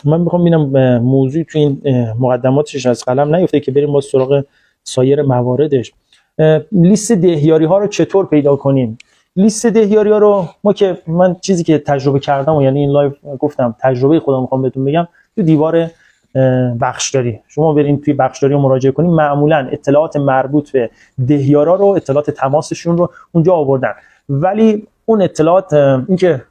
من میخوام ببینم موضوع تو این مقدماتش از قلم نیفته که بریم با سراغ سایر مواردش. لیست دهیاری ها رو چطور پیدا کنیم؟ لیست دهیاری ها رو من چیزی که تجربه کردم و یعنی این لایو گفتم تجربه خودم میخوام بهتون بگم، تو دیوار بخشداری شما برین توی بخشداری رو مراجعه کنین، معمولا اطلاعات مربوط به دهیارا رو، اطلاعات تماسشون رو اونجا آوردن، ولی اون اطلاعات اینکه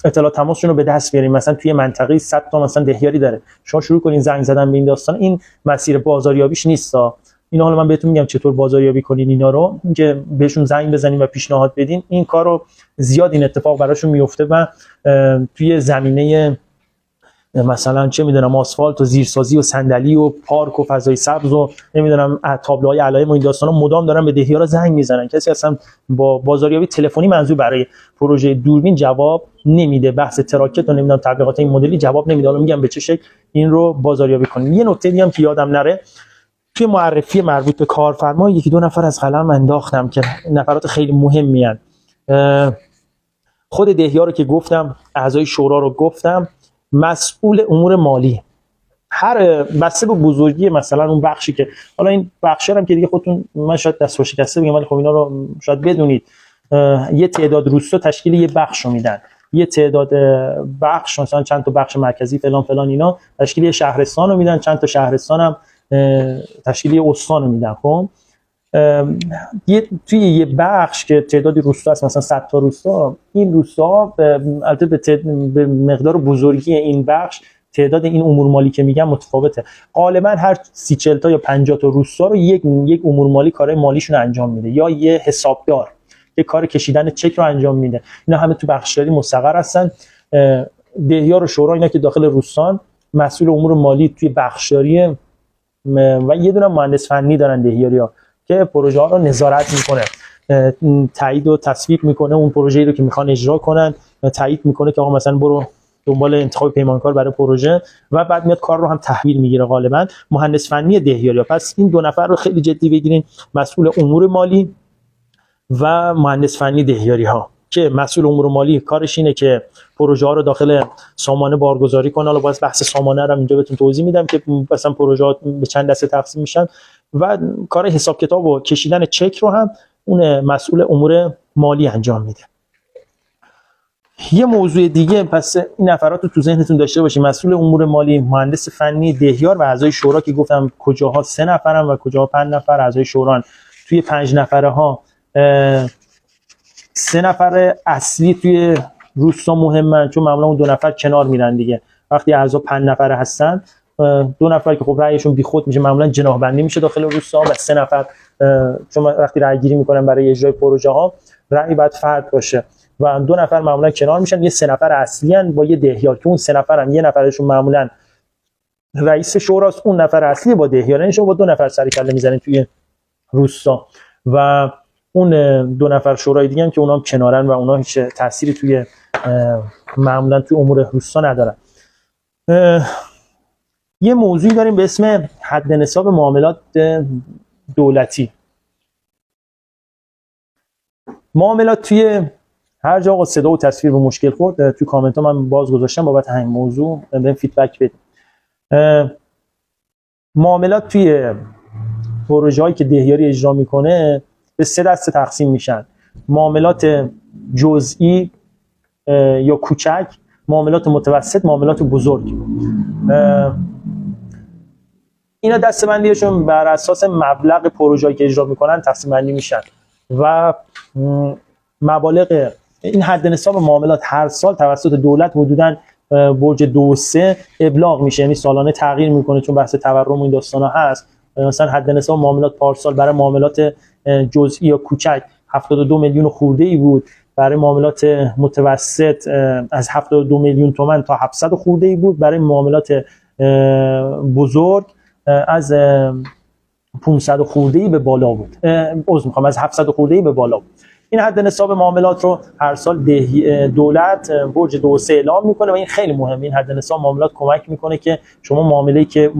اطلاعات تماسشون رو به دست بیاریم، مثلا توی منطقه 100 تا مثلا دهیاری داره، شما شروع کنین زنگ زدن به این داستان، این مسیر بازاریابیش نیستا. اینا حالا من بهتون میگم چطور بازاریابی کنین اینا رو، اینکه بهشون زنگ بزنین و پیشنهاد بدین، این کارو زیاد این اتفاق براشون میفته و توی زمینه مثلا چه میدونم آسفالت و زیرسازی و صندلی و پارک و فضای سبز و نمیدونم تابلوهای علائم و این داستانا مدام دارن به دهیارا زنگ میزنن، کسی اصلا با بازاریابی تلفنی منظور برای پروژه دوربین جواب نمیده، بحث تراکت و نمیدونم تبلیغات این مدلی جواب نمیده. حالا میگم به چه شکل این رو بازاریابی کنیم. یه نکته دیگه هم که یادم نره، توی معرفی مربوط به کارفرما یکی دو نفر از قلم انداختم که نفرات خیلی مهمی ان. خود دهیار رو که گفتم، اعضای شورا رو گفتم، مسئول امور مالی، هر بسته به بزرگی مثلا اون بخشی که حالا این بخشا هم که دیگه خودتون من شاید دست شکسته بگم، ولی خب اینا رو شاید بدونید، یه تعداد روستا تشکیل یه بخش رو میدن، یه تعداد بخش مثلا چند تا بخش مرکزی فلان فلان اینا تشکیل یه شهرستان رو میدن، چند تا شهرستان هم تشکیل یه استان رو میدن. خب توی یه بخش که تعدادی روستا هست، مثلا 100 تا روستا، این روستا البته به مقدار بزرگی این بخش تعداد این امور مالی که میگم متفاوته. غالبا هر 30-40 تا یا 50 تا روستا رو یک امور مالی کارهای مالیشون رو انجام میده، یا یه حسابدار یه کار کشیدن چک رو انجام میده. اینا همه تو بخشداری مستقر هستن. دهیار و شورا اینا که داخل روستان مسئول امور مالی توی بخشداری و یه دونه مهندس فنی دارن دهیاریا که پروژه ها رو نظارت میکنه، تایید و تصویب میکنه، اون پروژه‌ای رو که میخوان اجرا کنن تایید میکنه که آقا مثلا برو دنبال انتخاب پیمانکار برای پروژه، و بعد میاد کار رو هم تحویل میگیره. غالبا مهندس فنی دهیاریا. پس این دو نفر رو خیلی جدی بگیرین، مسئول امور مالی و مهندس فنی دهیاری ها، که مسئول امور مالی کارش اینه که پروژه ها رو داخل سامانه بارگذاری کنه. حالا باز بحث سامانه رو اینجا بهتون توضیح میدم که مثلا پروژه ها به چند دسته تقسیم میشن، و کار حساب کتاب و کشیدن چک رو هم اون مسئول امور مالی انجام میده. یه موضوع دیگه، پس این نفرات رو تو ذهنتون داشته باشید: مسئول امور مالی، مهندس فنی، دهیار و اعضای شورا که گفتم کجاها 3 نفرن و کجاها 5 نفر اعضای شوران. توی 5 نفره ها 3 نفر اصلی توی روستا مهمن، چون معمولا اون 2 نفر کنار میرن دیگه. وقتی اعضا 5 نفره هستن، 2 نفر که خب رأیشون بیخود میشه معمولا جناحبندی میشه داخل روستا، و 3 نفر چون وقتی رأی گیری میکنن برای اجرای پروژه ها رأی باید فرد باشه، و 2 نفر معمولا کنار میشن. یه 3 نفر اصلی ان با یه دهیار که اون 3 نفرن، یه نفرشون معمولا رئیس شوراست، اون نفر اصلی با دهیار، یعنی شما با 2 نفر سر کله میزنید توی روستا، و اون 2 نفر شورای دیگه هم که اونا هم کنارن و اونا هیچ تأثیری توی معمولا توی امور روستا ندارن. یه موضوعی داریم به اسم حد نصاب معاملات دولتی. معاملات توی هر جا صدا و تصویر به مشکل خورد، توی کامنت ها من باز گذاشتم بابت همین موضوع، بهم فیدبک بدید. معاملات توی پروژه‌ای که دهیاری اجرا میکنه به 3 دسته تقسیم میشن: معاملات جزئی یا کوچک، معاملات متوسط، معاملات بزرگ. اینا دسته‌بندیشون بر اساس مبلغ پروژه‌ای که اجرا میکنن تقسیم بندی میشن، و مبالغ این حد نصاب معاملات هر سال توسط دولت حدوداً برج 2 و 3 ابلاغ میشه، یعنی سالانه تغییر میکنه چون بحث تورم و این داستانا هست. مثلا حد نصاب معاملات پارسال برای معاملات جزئی یا کوچک 72 میلیون خورده ای بود، برای معاملات متوسط از 72 میلیون تومان تا 700 خورده ای بود، برای معاملات بزرگ از 500 خورده ای به بالا بود. از 700 خورده ای به بالا بود. این حد نصاب معاملات رو هر سال دولت برج 2 و 3 اعلام میکنه و این خیلی مهمه. این حد نصاب معاملات کمک میکنه که شما معامله‌ای که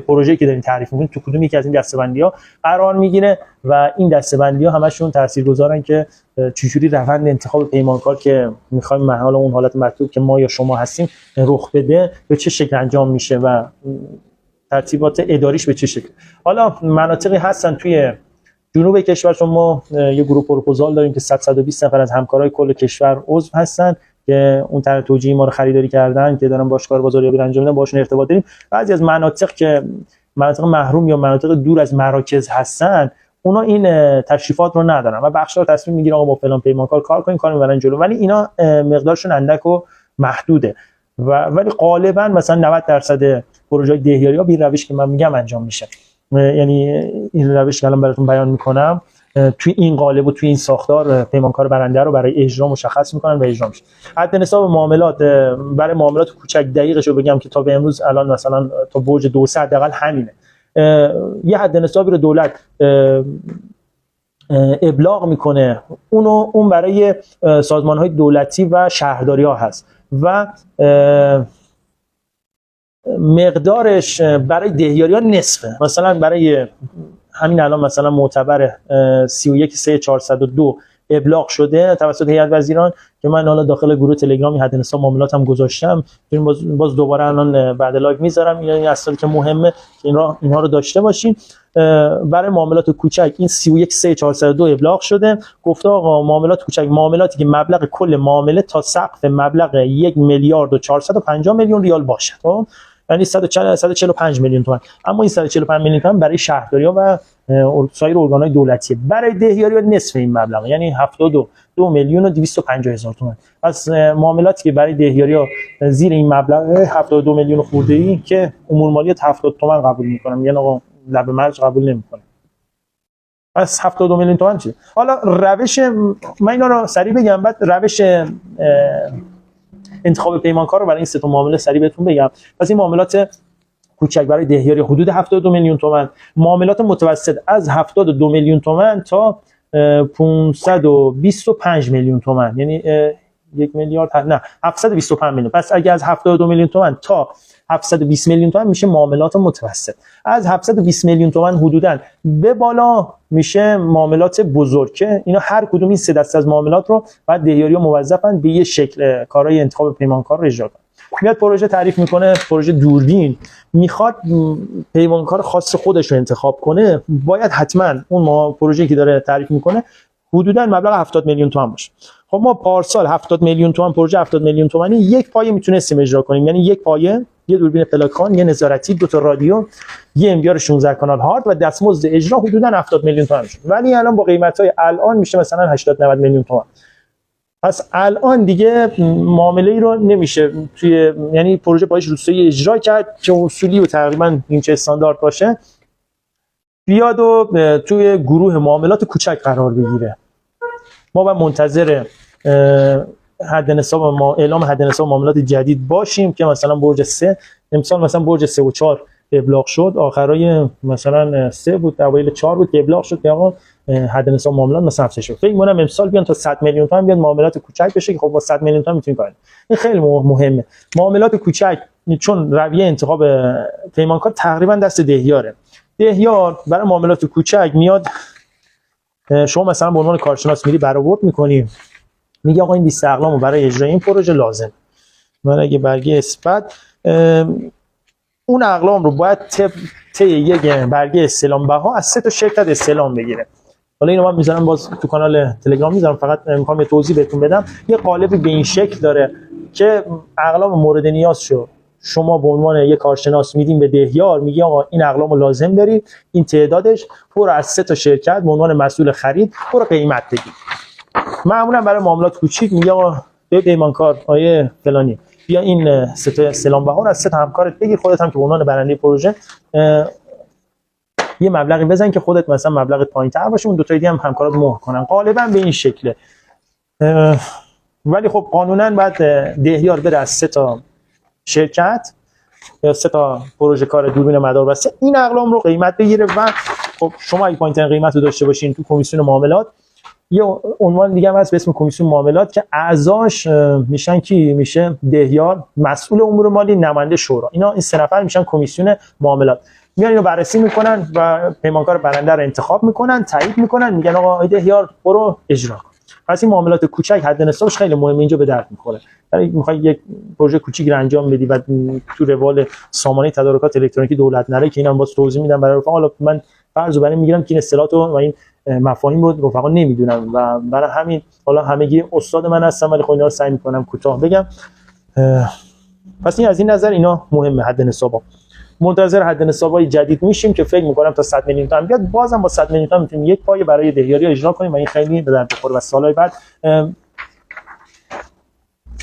پروژه‌ای که دارین تعریف میکنید تو کدوم یکی از این دسته‌بندی‌ها قرار میگیره و این دسته‌بندی‌ها همشون تاثیرگذارن که چجوری روند انتخاب پیمانکار که می‌خوایم محال اون حالت مطلوب که ما یا شما هستیم رخ بده به چه شکل انجام میشه و ترتیبات اداریش به چه شکل. حالا مناطقی هستن توی جنوب کشور، شما یه گروه پروپوزال داریم که 120 نفر از همکارای کل کشور عضو هستن که اون طرح توجیهی ما رو خریداری کردن که دارن باش کار بازاریابی انجام میدن، باشون ارتباط داریم. بعضی از مناطق که مناطق محروم یا مناطق دور از مراکز هستن اونا این تشریفات رو ندارن و بخشا تصمیم میگیرن آقا با فلان پیمانکار کار کنیم، کارو میبرن جلو، ولی اینا مقدارشون اندک و محدوده ولی غالبا مثلا 90% پروژه‌های دهیاری‌ها به این روش که من میگم انجام میشه. یعنی این روش که الان براتون بیان میکنم توی این قالب و توی این ساختار پیمانکار برنده رو برای اجرا مشخص میکنن و اجرا میشه. حد نصاب معاملات برای معاملات کوچک دقیقش رو بگم که تا به امروز الان مثلا تا برج 2 حداقل همینه. یه حد نصابی رو دولت ابلاغ میکنه، اون برای سازمان‌های دولتی و شهرداری‌ها هست و مقدارش برای دهیاری‌ها نصفه. مثلا برای همین الان مثلا معتبر 31402 ابلاغ شده توسط هیئت وزیران که من حالا داخل گروه تلگرامی حد نصاب معاملات هم گذاشتم، باز دوباره الان بعد لایو میذارم. این اصلا که مهمه که اینها رو داشته باشین. برای معاملات کوچک این 31402 ابلاغ شده، گفته آقا معاملات کوچک معاملاتی که مبلغ کل معامله تا سقف مبلغ 1 میلیارد و 450 میلیون ریال باشد، یعنی 145 میلیون تومان. اما این 145 میلیون تومان برای شهرداری‌ها و سایر ارگان‌های دولتیه. برای دهیاری‌ها نصف این مبلغ، یعنی 72 میلیون و 250 هزار تومان. پس معاملاتی که برای دهیاری‌ها زیر این مبلغ 72 میلیون خورده‌ای که امور مالیات 70 تومان قبول می‌کنم، یعنی آقا لب مرج قبول نمی‌کنم. پس 72 میلیون تومان چیه؟ حالا روش من اینا رو سریع بگم، بعد روش انتخاب پیمانکار رو برای این سه تا معامله سریع بهتون بگم. پس این معاملات کوچک برای دهیاری حدود 72 میلیون تومان، معاملات متوسط از 72 میلیون تومان تا 525 میلیون تومان، یعنی 1 میلیارد نه 725 میلیون. پس اگه از 72 میلیون تومان تا 720 میلیون تومان میشه معاملات متوسط. از 720 میلیون تومان حدوداً به بالا میشه معاملات بزرگ که اینا هر کدوم این سه دسته از معاملات رو بعد دهیاری‌ها موظفن به یه شکل کارهای انتخاب پیمانکار رو اجرا کنن. میاد پروژه تعریف میکنه، پروژه دوربین میخواد پیمانکار خاص خودش رو انتخاب کنه، باید حتما اون پروژه‌ای که داره تعریف میکنه حدوداً مبلغ 70 میلیون تومان باشه. خب ما پارسال 70 میلیون تومان پروژه 70 میلیون تومانی یک پایه میتونستیم اجرا کنیم، یعنی یک پایه، یه دوربین پلاکان، یه نظارتی، دو تا رادیو، یه MDR 16 کانال هارد و دستمزد اجرا حدوداً 70 میلیون تومان میشه. ولی الان با قیمت‌های الان میشه مثلا 80 90 میلیون تومان. پس الان دیگه معامله‌ای رو نمیشه توی، یعنی پروژه باید روستایی اجرا کرد که اصولی و تقریبا این چه استاندارد باشه، بیاد و توی گروه معاملات کوچک قرار بگیره. ما باید منتظر حد نصاب ما اعلام حد نصاب معاملات جدید باشیم که مثلا برج 3 امسال مثلا برج 3 و 4 ابلاغ شد، آخرای مثلا 3 بود اوایل 4 بود که ابلاغ شد که آقا حد نصاب معاملات مثلا افزایش شد. فکر می‌کنم امسال بیان تا 100 میلیون تومان بیان معاملات کوچک بشه که خب با 100 میلیون تومان میتونیم کار کنیم. این خیلی مهمه. معاملات کوچک چون رویه انتخاب پیمانکار تقریبا دست دهیاره. دهیار برای معاملات کوچک میاد، شما مثلا به عنوان کارشناس میری برآورد می‌کنی، میگه آقا این لیست اقلامو برای اجرای این پروژه لازم. من اگه برگه اثبات اون اقلام رو باید طی یک برگه استعلام بها از 3 تا شرکت استعلام بگیره. حالا اینو من میذارم باز تو کانال تلگرام میذارم، فقط میخوام یه توضیح بهتون بدم. یه قالبی به این شکل داره که اقلام مورد نیاز شما به عنوان یک کارشناس میدین به دهیار، میگی آقا این اقلامو لازم داری، این تعدادش، برو از 3 تا شرکت به عنوان مسئول خرید برو قیمت بگیر. معمولا برای معاملات کوچیک میگه آقا به پیمانکار آیه فلانی بیا این 3 تا استعلام بها رو از 3 تا همکارت بگیر، خودت هم که به عنوان برنده پروژه یه مبلغی بزن که خودت مثلا مبلغ پایین‌تر باشه، اون دو تا دیگه هم همکارات مهر کنن. غالبا به این شکله. ولی خب قانونا بعد دهیار بره از 3 تا شرکت یا 3 تا پروژه کار دوربین مداربسته این اقلام رو قیمت بگیره و خب شما اگه پایین‌ترین قیمت رو داشته باشین تو کمیسیون معاملات یه عنوان دیگه هم هست به اسم کمیسیون معاملات که اعضاش میشن کی؟ میشه دهیار، مسئول امور مالی، نماینده شورا. این سه نفر میشن کمیسیون معاملات. میان اینو بررسی میکنن و پیمانکار برنده رو انتخاب میکنن، تایید میکنن، میگن آقا دهیار برو اجرا کن. پس این معاملات کوچک حد نصابش خیلی مهمه، اینجا به درد میخوره. یعنی میخوای یک پروژه کوچیک رو انجام بدی و تو روال سامانه تدارکات الکترونیکی دولت نره که اینم باز توضیح میدم برای رفقا. حالا من فرض رو برای میگیرم که این اصطلاحات و این مفاهیم رو رفقا نمیدونم و برای همین حالا همگی استاد من هستم، ولی خب اینا رو سعی میکنم کوتاه بگم. پس این از این نظر اینا مهمه حد نصابا. منتظر حد نصابای جدید میشیم که فکر میکنم تا 100 میلیون تومان بیاد. بازم با 100 میلیون تومان میتونیم یک پای برای دهیاری اجرا کنیم و این خیلی به درد بخوره و سالهای بعد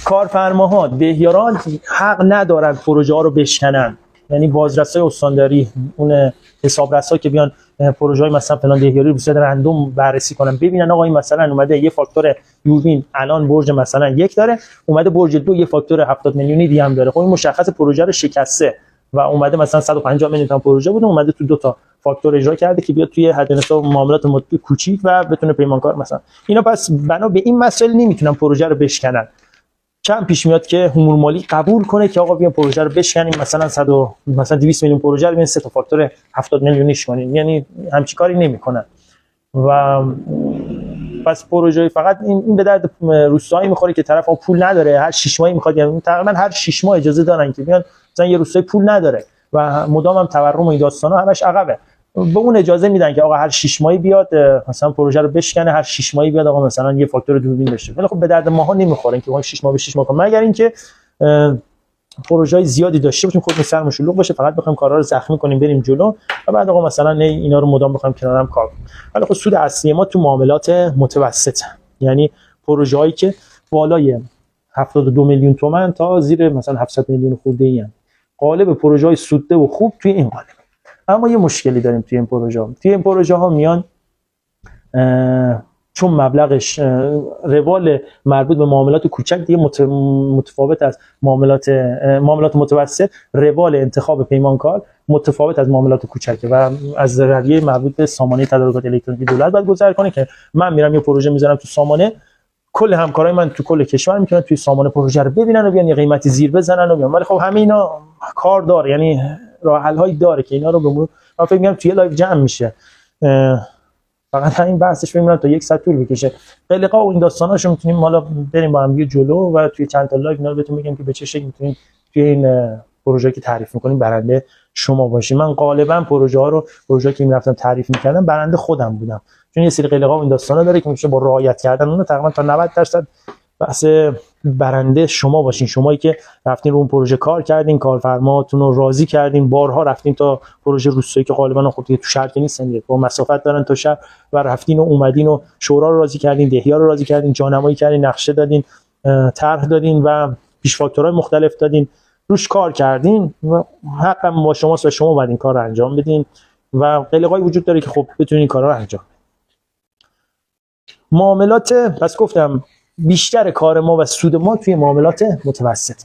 کارفرماها، دهیاران حق ندارن پروژه ها رو بشکنن. یعنی بازرسای استانداری، اون حسابرسا که بیان پروژه های مثلا فلان دهیاری رو به صورت رندوم بررسی کنن، ببینن آقا این مثلا اومده یه فاکتور یوبین الان برج مثلا 1 داره، اومده برج 2 یه فاکتور 70 میلیونی دیگه هم داره، خب این مشخص پروژه رو شکسته و اومده مثلا 150 میلیون تومان پروژه بوده، اومده تو 2 تا فاکتور اجرا کرده که بیاد توی حد نصاب معاملات مدتی کوچیک و بتونه پیمانکار مثلا اینا. پس بنا به این مسائل نمیتونن پروژه رو بشکنن. کم پیش میاد که امور مالی قبول کنه که آقا بیا پروژه رو بشکنیم، مثلا 200 میلیون پروژه رو ببین 3 تا فاکتور 70 میلیونیش کنیم. یعنی همچین کاری نمیکنن و پس پروژه فقط این به درد روستایی میخوره که طرف پول نداره، هر 6 ماهی میخواد، یعنی تقریبا هر 6 ماه اجازه دارن که بیان مثلا یه روستایی پول نداره و مدام هم تورم و این داستانا همش عقبه، به اون اجازه میدن که آقا هر 6 ماهی بیاد مثلا پروژه رو بشکنه، هر 6 ماهی بیاد آقا مثلا یه فاکتور دوربین بشه. ولی خب به درد ماها نمیخوره که 6 ماه به 6 ماه کنه، مگر اینکه پروژه‌ای زیادی داشته باشیم خودمون سرمون شلوغ باشه، فقط بخوایم کارا رو زخمی کنیم بریم جلو و بعد آقا مثلا اینا رو مدام بخوایم کنارم کار کنیم. ولی خب سود اصلی ما تو معاملات متوسطه، یعنی پروژه‌ای که بالای 72 میلیون تومان تا زیر مثلا 700 میلیون خورده این قالب پروژه‌های سودده و خوب توی این قالب. اما یه مشکلی داریم توی این پروژه ها میان چون مبلغش روال مربوط به معاملات کوچک دیگه متفاوت از معاملات متوسط، روال انتخاب پیمانکار متفاوت از معاملات کوچکه و از رویه مربوط به سامانه تدارکات الکترونیکی دولت باید گذر کنه که من میرم یه پروژه میذارم تو سامانه، کل همکارای من تو کل کشور میتونن توی سامانه پروژه رو ببینن و بیان یه قیمتی زیر بزنن و بیان. ولی خب همه اینا کار داره، یعنی راه حل هایی داره که اینا رو به مرور من فکر می‌کنم توی لایو جمع میشه. فقط همین بحثش فکر می‌کنم تا 1 ساعت طول بکشه. قلقا و این داستاناشو میتونیم حالا بریم با هم دیگه جلو و توی چند تا لایو اینا رو بهتون میگم که به چه شکلی میتونیم توی این پروژه که تعریف می‌کنیم برنده شما باشین. من غالبا پروژه که می‌رفتم تعریف می‌کردم برنده خودم بودم، چون یه سری قلقا و این داستانا داره که میشه با رعایت کردن اون تقریبا تا 90% بحث برنده شما باشین. شمایی که رفتین رو اون پروژه کار کردین، کارفرماتون رو راضی کردین، بارها رفتین تا پروژه روستایی که غالبا خب تو شهر که نیستن، با مسافت دارن تا شهر و رفتین و اومدین و شورا رو راضی کردین، دهیار رو راضی کردین، جانمایی کردین، نقشه دادین، طرح دادین و پیش فاکتورهای مختلف دادین، روش کار کردین و حقم با شماست و شما باید این کار رو انجام بدین و قلقای وجود داره که خب بتونین این کارا رو انجام بدین. معاملات، پس گفتم بیشتر کار ما و سود ما توی معاملات متوسط.